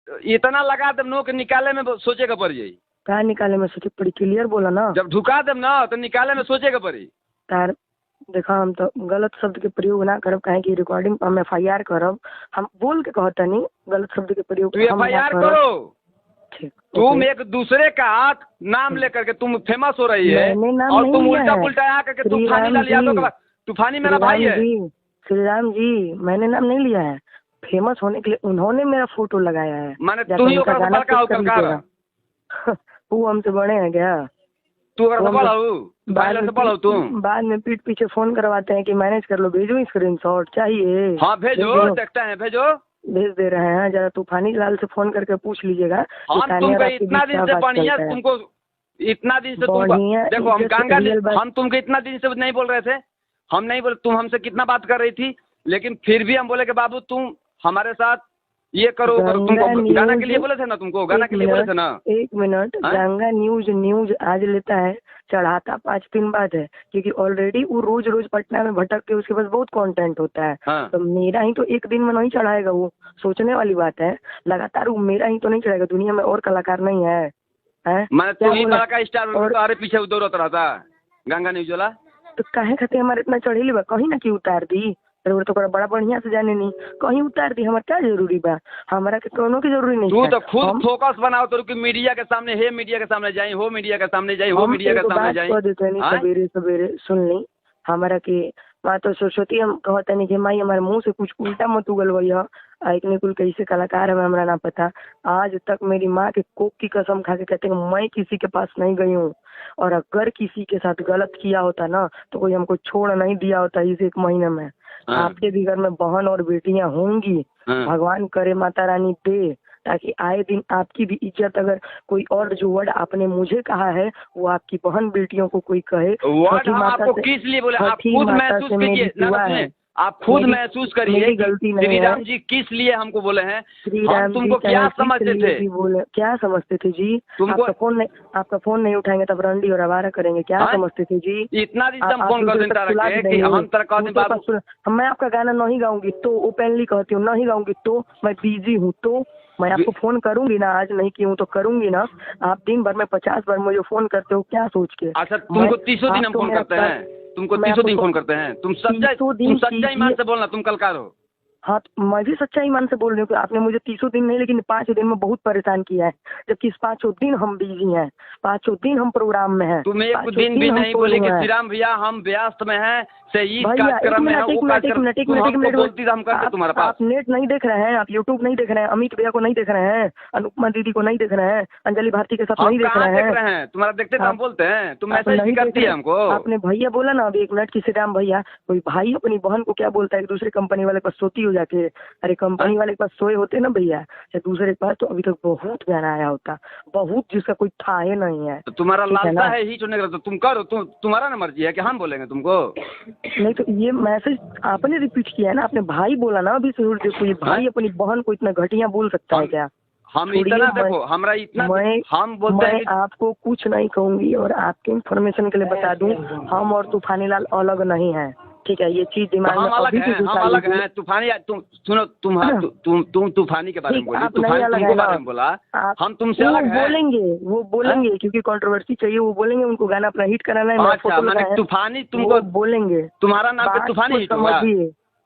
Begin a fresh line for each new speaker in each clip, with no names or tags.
इतना लगा them know कि निकाले में सोचे का पड़ जाई।
क्या निकाले में सोचे पड़ी, क्लियर बोला ना।
जब ढुका देम ना तो निकाले में सोचे का पड़ी।
तार देखा हम तो गलत शब्द के प्रयोग ना करब, कहे कि रिकॉर्डिंग हम FIR करब, हम बोल के कहता नहीं गलत शब्द के प्रयोग।
तू FIR करो।
ठीक,
तुम एक दूसरे का नाम लेकर के तुम फेमस हो रही है और तुम उल्टा पुल्टा यहाँ करके तूफानी लाल यादव का, तूफानी मेरा भाई है।
श्री राम जी मैंने नाम नहीं लिया है, फेमस होने के लिए उन्होंने मेरा फोटो लगाया है।
माने तू ही बड़का
वो हमसे बड़े हैं क्या?
तू बड़ा तुम
बाद में पीठ पीछे फोन करवाते हैं कि मैनेज कर लो, भेजो स्क्रीनशॉट चाहिए।
हाँ भेजो, देखते हैं, भेजो,
भेज दे रहे हैं। जरा तूफानी लाल से फोन करके पूछ लीजिएगा।
तुमको इतना दिन से बढ़िया, तुमको इतना दिन से तुमको देखो हम गंगा, हम तुमको इतना दिन से नहीं बोल रहे थे, हम नहीं बोले, तुम हमसे कितना बात कर रही थी, लेकिन फिर भी हम बोले कि बाबू तुम हमारे साथ ये करो। तुमको गाना के लिए बोले थे ना, तुमको गाना के लिए बोले थे ना।
1 मिनट, गंगा न्यूज आज लेता है, चढ़ाता 5 दिन बाद है, क्योंकि ऑलरेडी वो रोज रोज पटना में भटक के उसके पास बहुत कंटेंट होता है।
हाँ।
तो मेरा ही तो एक दिन में नहीं चढ़ाएगा, वो सोचने वाली बात है। लगातार वो मेरा ही तो नहीं चढ़ाएगा, दुनिया में और कलाकार नहीं है।
मैं तो ही बड़ा का स्टार तुम्हारे पीछे दौड़त रहा था गंगा न्यूज वाला।
तो काहे खाते हमारे इतना चढ़ेली बा, कहीं ना कि उतार दी तो बड़ा बढ़िया से जाने नहीं, कहीं उतार दी, हमारा क्या जरूरी बा, हमारा के कोनो की जरूरी नहीं।
तू तो खुद फोकस बनाओ तो कि मीडिया के सामने, हे मीडिया के सामने जाए, हो मीडिया के सामने जाए, हो मीडिया के सामने जाए। सवेरे सवेरे सुन ली हमारा के माँ तो सरस्वती हम कहते नहीं कि माई हमारे मुंह से कुछ उल्टा मत उगल भैया, इतने कुल कैसे कलाकार है हमारा ना पता। आज तक मेरी माँ के कोक की कसम खा के कहते हैं मैं किसी के पास नहीं गई हूँ, और अगर किसी के साथ गलत किया होता ना तो कोई हमको छोड़ नहीं दिया होता इस 1 महीने में। आपके भी घर में बहन और बेटियां होंगी, भगवान करे माता रानी दे, ताकि आए दिन आपकी भी इज्जत, अगर कोई और जो वर्ड आपने मुझे कहा है वो आपकी बहन बेटियों को कोई कहे। आपको किस लिए बोले, आप खुद महसूस कीजिए, आप खुद महसूस करिए श्री राम जी किस लिए हमको बोले हैं। हम तुमको क्या समझते थे,
क्या समझते थे जी? तुमको आपका फोन नहीं उठाएंगे तब रंडी और आवारा करेंगे, क्या समझते थे जी?
इतना दिन हम फोन कर दें,
मैं आपका गाना नहीं गाऊंगी तो ओपनली कहती हूँ, नहीं गाऊंगी तो मैं बिजी हूँ, तो मैं आपको फोन करूंगी ना, आज नहीं की हूँ तो करूंगी ना। आप दिन भर में 50 बार मुझे फोन करते हो, क्या सोच के?
अच्छा तुमको 30 दिन हम फोन करते हैं, तुमको 30 दिन फोन करते हैं, तुम सच्चा ईमान से बोलना, तुम कलकार हो।
हाँ मैं भी सच्चा ईमान से बोल रही हूँ कि आपने मुझे 30 दिन नहीं लेकिन 5 दिन में बहुत परेशान किया है, जबकि इस 5 दिन हम बिजी हैं, 5 दिन हम प्रोग्राम में हैं।
तुम एक दिन भी नहीं बोले कि श्री राम भैया हम व्यस्त में हैं, सही कार्यक्रम में हैं, वो कार्यक्रम हम करते तुम्हारे पास।
आप नेट नहीं देख रहे हैं, आप यूट्यूब नहीं देख रहे हैं, अमित भैया को नहीं देख रहे हैं, अनुपमा दीदी को नहीं देख रहे हैं, अंजलि भारती के साथ नहीं देख रहे हैं।
तुम्हारा देखते हम बोलते हैं, तुम मैसेज नहीं करती है हमको।
आपने भैया बोला ना अभी 1 मिनट की, श्री राम भैया, कोई भाई अपनी बहन को क्या बोलता है, एक दूसरे कंपनी वाले पास सोती हो जाके, अरे कंपनी वाले के पास सोए होते ना भैया, या दूसरे के पास तो अभी तक बहुत गाना आया होता, बहुत, जिसका कोई था ही नहीं है।
तो तुम्हारा लालसा है ही चुनने का, तो तुम करो, तुम्हारा ना मर्जी है कि हम बोलेंगे तुमको।
नहीं तो ये मैसेज आपने रिपीट किया है ना, आपने भाई बोला ना अभी, जरूर देखो ये भाई अपनी बहन को इतना घटिया बोल सकता है क्या?
हम इतना देखो हमारा इतना, हम बोलते हैं
आपको कुछ नहीं कहूंगी, और आपके इन्फॉर्मेशन के लिए बता दूं, हम और तूफानी लाल अलग नहीं है, ठीक है? ये चीज दिमाग में अभी भी
हम अलग हैं। तूफानी सुनो, तुम तूफानी के बारे में बोली, तूफानी के बारे में बोला, हम तुमसे अलग हैं।
वो बोलेंगे क्योंकि कंट्रोवर्सी चाहिए, वो बोलेंगे, उनको गाना अपना हिट कराना है।
अच्छा मैंने तूफानी तुमको
बोलेंगे,
तुम्हारा नाम पे तूफानी हिट होगा,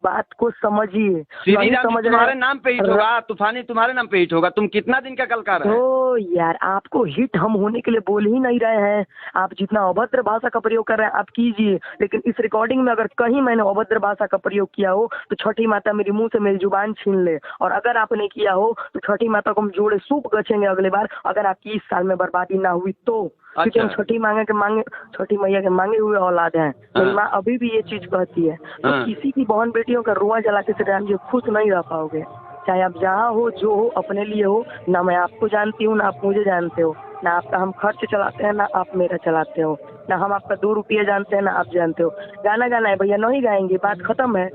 बात को समझिए।
तुम्हारे नाम पे हिट होगा, तूफानी तुम्हारे नाम पे हिट होगा। तुम कितना दिन का कलकार है?
तो यार आपको हिट हम होने के लिए बोल ही नहीं रहे हैं, आप जितना अभद्र भाषा का प्रयोग कर रहे हैं आप कीजिए, लेकिन इस रिकॉर्डिंग में अगर कहीं मैंने अभद्र भाषा का प्रयोग किया हो तो छठी माता मेरी मुंह से मेरी जुबान छीन ले, और अगर आपने किया हो तो छठी माता को हम जोड़े सूप गचेंगे अगले बार, अगर आपकी इस साल में बर्बादी ना हुई तो। क्योंकि हम छठी मैया के मांगे हुए औलाद हैं। मेरी माँ अभी भी ये चीज कहती है, तो किसी की बहन बेटियों का रुआ जला के श्री राम जी खुश नहीं रह पाओगे, चाहे आप जहाँ हो, जो हो, अपने लिए हो ना। मैं आपको जानती हूँ ना आप मुझे जानते हो, ना आपका हम खर्च चलाते हैं ना आप मेरा चलाते हो, ना हम आपका 2 रुपये जानते हैं ना आप जानते हो। गाना गाना है भैया, नहीं गाएंगे, बात खत्म है।